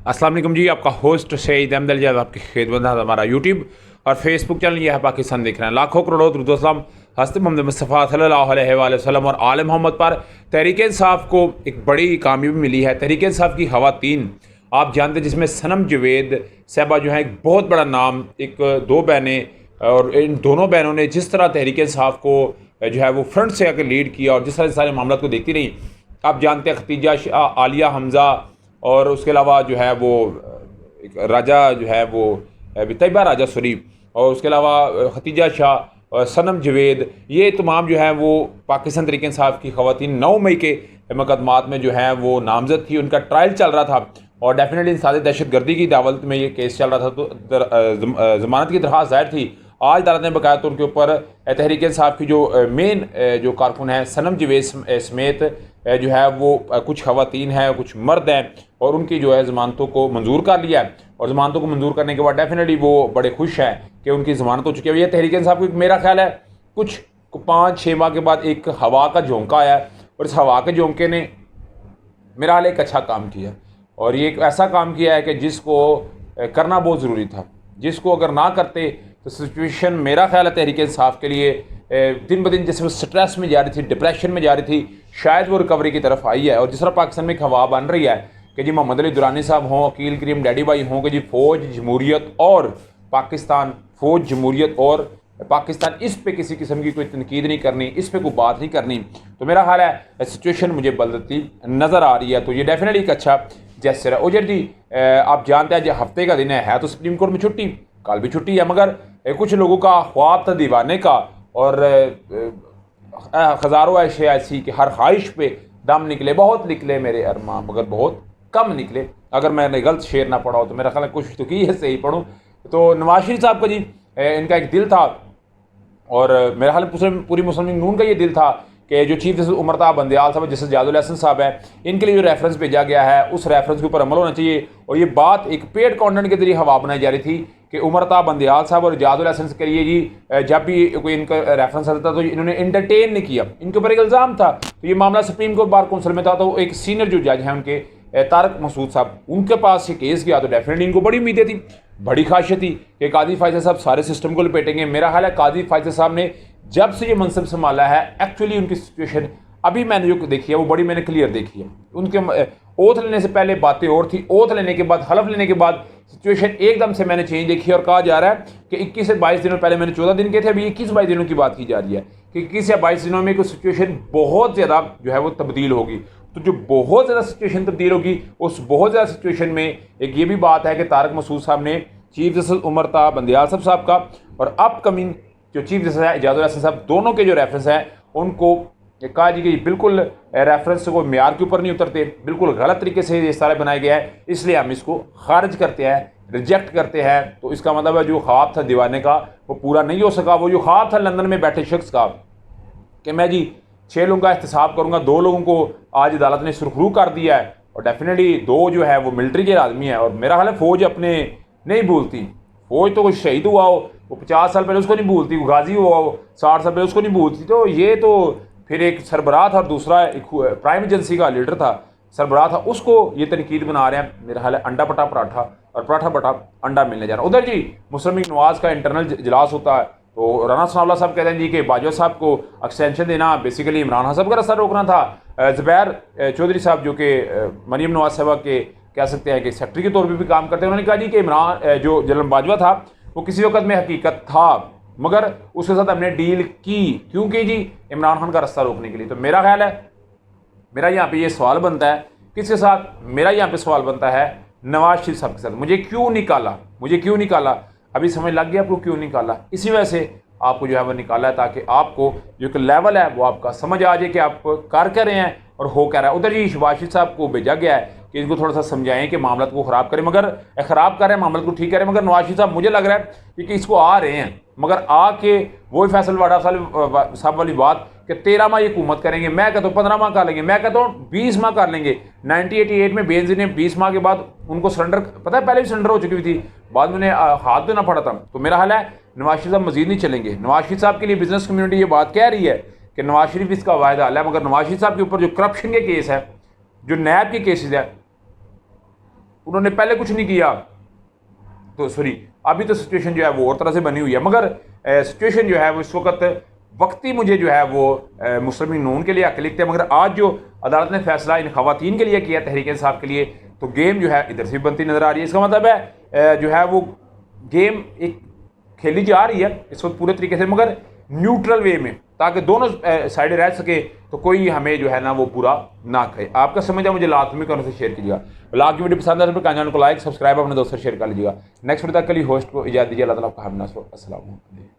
अस्सलाम वालेकुम जी, आपका होस्ट सईद अहमद अली आपकी खिदमत है। हमारा यूट्यूब और फेसबुक चैनल यह है पाकिस्तान देख रहे हैं। लाखों करोड़ों दुरूद हज़रत मोहम्मद मुस्तफ़ा सल्लल्लाहु अलैहि वसल्लम और आले मोहम्मद पर तहरीक इंसाफ को एक बड़ी कामयाबी मिली है। तहरीक इंसाफ की ख़वातीन आप जानते हैं, जिसमें सनम जवेद साहबा जो है एक बहुत बड़ा नाम, एक दो बहनें, और इन दोनों बहनों ने जिस तरह तहरीक इंसाफ को जो है वो फ्रंट से आकर लीड किया और जिस तरह सारे मामला को देखती रही। आप जानते हैं खतीजा शाह, आलिया हमज़ा और उसके अलावा जो है वो एक राजा जो है वो तैयबा राजा शरीफ, और उसके अलावा खतीजा शाह और सनम जवेद, ये तमाम जो है वो पाकिस्तान तहरीक इंसाफ की ख़वातीन 9 मई के मुकदमात में जो है वो नामजद थी। उनका ट्रायल चल रहा था और डेफिनेटली इंसानी दहशत गर्दी की दावत में ये केस चल रहा था, तो ज़मानत की दरख्वास्त दायर थी। आज अदालत ने बकाया तौर के ऊपर तहरीक इंसाफ की जो मेन जो कारकुन है सनम जवेद समेत जो है वो कुछ ख़वातीन हैं, कुछ मर्द हैं, और उनकी जो है ज़मानतों को मंजूर कर लिया है। और ज़मानतों को मंजूर करने के बाद डेफिनेटली वो बड़े खुश हैं कि उनकी ज़मानत हो चुकी है। ये तहरीक इंसाफ को मेरा ख्याल है कुछ 5-6 माह के बाद एक हवा का झोंका आया, और इस हवा के झोंके ने मेरा हाल एक अच्छा काम किया, और ये एक ऐसा काम किया है कि जिसको करना बहुत ज़रूरी था, जिसको अगर ना करते तो सिचुएशन मेरा ख्याल है तहरीक इंसाफ के लिए दिन ब दिन जैसे वो स्ट्रेस में जा रही थी, डिप्रेशन में जा रही थी, शायद वो रिकवरी की तरफ आई है। और जिस तरह पाकिस्तान में एक हवा बन रही है कि जी मोहम्मद अली दुरानी साहब हों, अकील करीम डैडी भाई हों, कि जी फ़ौज जमहूरियत और पाकिस्तान, फ़ौज जमहूरियत और पाकिस्तान, इस पे किसी किस्म की कोई तनकीद नहीं करनी, इस पे कोई बात नहीं करनी। तो मेरा ख्याल है सिचुएशन मुझे बदलती नज़र आ रही है, तो ये डेफिनेटली एक अच्छा जैसर है। उजर जी, आप जानते हैं हफ्ते का दिन है तो सुप्रीम कोर्ट में छुट्टी, कल भी छुट्टी है, मगर कुछ लोगों का ख्वाब था दीवाने का, और हज़ारों ऐसे ऐसी कि हर ख्वाहिश पे दम निकले, बहुत निकले मेरे अरमा, मगर बहुत कम निकले। अगर मैंने गलत शेर ना पढ़ा हो तो मेरा ख्याल है कोशिश तो की है सही पढ़ूँ। तो नवाज शरीफ साहब का जी इनका एक दिल था, और मेरा ख्याल पूरी मुस्लिम लीग नून का ये दिल था कि जो चीफ जस्टिस उमरता बंदयाल साहब, जस्टिस जादुल हसन साहब हैं, इनके लिए जो रेफरेंस भेजा गया है उस रेफरेंस के ऊपर अमल होना चाहिए। और ये बात एक पेड कंटेंट के जरिए हवा बनाई जा रही थी कि उमरता बंदयाल साहब और जादुल हसन के लिए जी जब भी कोई इनका रेफरेंस आता था तो इन्होंने इंटरटेन नहीं किया, इनके ऊपर एक इल्ज़ाम था। तो ये मामला सुप्रीम कोर्ट बार कौंसिल में था, तो एक सीनियर जो जज हैं उनके तारक मसूद साहब, उनके पास ये केस गया, तो डेफिनेटली इनको बड़ी उम्मीदें थी, बड़ी ख्वाहिशें थी कि काजी फायज़ साहब सारे सिस्टम को लपेटेंगे। मेरा ख्याल है काजी फायज़ साहब ने जब से ये मनसब संभाला है, एक्चुअली उनकी सिचुएशन अभी मैंने जो देखी है वो बड़ी मैंने क्लियर देखी है। उनके ओथ लेने से पहले बातें और थी, ओथ लेने के बाद, हलफ लेने के बाद सिचुएशन एकदम से मैंने चेंज देखी, और कहा जा रहा है कि 21 से 22 दिनों पहले मैंने 14 दिन के थे, अभी 21-22 दिनों की बात की जा रही है कि 21 या 22 दिनों में कोई सिचुएशन बहुत ज़्यादा जो है वो तब्दील होगी। तो जो बहुत ज़्यादा सिचुएशन तब्दील होगी, उस बहुत ज़्यादा सिचुएशन में एक ये भी बात है कि तारक मसूद साहब ने चीफ जस्टिस उमरता बंदयाल साहब का और अपकमिंग जो चीफ जस्टिस है जादुल हसन साहब, दोनों के जो रेफरेंस हैं उनको कहा जी कि बिल्कुल रेफरेंस को मेयार के ऊपर नहीं उतरते, बिल्कुल गलत तरीके से ये सारे बनाए गया है, इसलिए हम इसको खारिज करते हैं, रिजेक्ट करते हैं। तो इसका मतलब है जो ख्वाब था दीवाने का वो पूरा नहीं हो सका। वो जो ख्वाब था लंदन में बैठे शख्स का कि मैं जी 6 लोगों का एहतसाब करूँगा, 2 लोगों को आज अदालत ने सुरखरू कर दिया है, और डेफिनेटली 2 जो है वो मिलिट्री के आदमी है। और मेरा ख्याल है फ़ौज अपने नहीं भूलती, फ़ौज तो कोई शहीद हुआ हो वो 50 साल पहले उसको नहीं भूलती, वो गाजी हुआ हो 60 साल पहले उसको नहीं भूलती। तो ये तो फिर एक सरबराह था और दूसरा एक प्राइम एजेंसी का लीडर था, सरबराह था, उसको ये तनकीद बना रहे हैं। मेरा ख्याल है अंडा पटा पराठा और पराठा बटा अंडा मिलने जा रहा है। उधर जी मुस्लिम लीग नवाज का इंटरनल इजलास होता है, तो राना सनाउल्लाह साहब कहते हैं जी कि बाजवा साहब को एक्सटेंशन देना बेसिकली इमरान खान साहब का रास्ता रोकना था। ज़ुबैर चौधरी साहब जो कि मरीम नवाज साहब के कह सकते हैं कि सेक्रेटरी के तौर पर भी काम करते हैं, उन्होंने कहा जी कि इमरान जो जनरल बाजवा था वो किसी वक्त में हकीकत था, मगर उसके साथ हमने डील की, क्योंकि जी इमरान खान का रास्ता रोकने के लिए। तो मेरा ख्याल है मेरा यहाँ पे ये सवाल बनता है किसके साथ, मेरा यहाँ पे सवाल बनता है नवाज शरीफ साहब के साथ। मुझे क्यों निकाला, अभी समझ लग गया आपको क्यों निकाला। इसी वजह से आपको जो है वो निकाला है, ताकि आपको जो कि लेवल है वो आपका समझ आ जाए कि आप कर क्या रहे हैं और हो क्या रहा है। उधर जी शहबाज शरीफ साहब को भेजा गया है कि इनको थोड़ा सा समझाएं कि मामला को ख़राब करें, मगर ख़राब कर रहे हैं, मामला को ठीक करें, मगर नवाज शरीफ साहब मुझे लग रहा है कि इसको आ रहे हैं, मगर आके वही फैसल वाडा साहब वाली बात कि 13 माह ये हुकूमत करेंगे। मैं कहता हूँ 15 माह कर लेंगे, मैं कहता हूँ 20 माह कर लेंगे। 1988 में बेनज़ीर ने 20 माह के बाद उनको सरेंडर, पता है पहले भी सरेंडर हो चुकी थी, बाद में उन्हें हाथ देना पड़ा था। तो मेरा हाल है नवाज शरीफ साहब मजीद नहीं चलेंगे। नवाज शरीफ साहब के लिए बिजनेस कम्युनिटी ये बात कह रही है कि नवाज शरीफ इसका वायदा हाल है, मगर नवाज शरीफ साहब के ऊपर जो करप्शन के केस है, जो नैब के केसेज है, उन्होंने पहले कुछ नहीं किया, तो सॉरी अभी तो सिचुएशन जो है वो और तरह से बनी हुई है, मगर सिचुएशन जो है वो इस वक्त वक्ती मुझे जो है वो मुस्लिम नून के लिए हक लिखते हैं, मगर आज जो अदालत ने फैसला इन खवातीन के लिए किया, तहरीक इंसाफ के लिए, तो गेम जो है इधर से बनती नज़र आ रही है। इसका मतलब है जो है वो गेम एक खेली जा रही है इस वक्त पूरे तरीके से, मगर न्यूट्रल वे में, ताकि दोनों साइडें रह सके, तो कोई हमें जो है ना वो पूरा ना कहे। आपका समझ है मुझे लाजमी करने से शेयर कीजिएगा। ब्लॉग की वीडियो पसंद है तो चैनल को लाइक सब्सक्राइब अपने दोस्तों से शेयर कर लीजिएगा। नेक्स्ट वीडियो तक के लिए होस्ट को इजाज़त दीजिए। अल्लाह ताला आपका हम नास हो। अस्सलाम वालेकुम।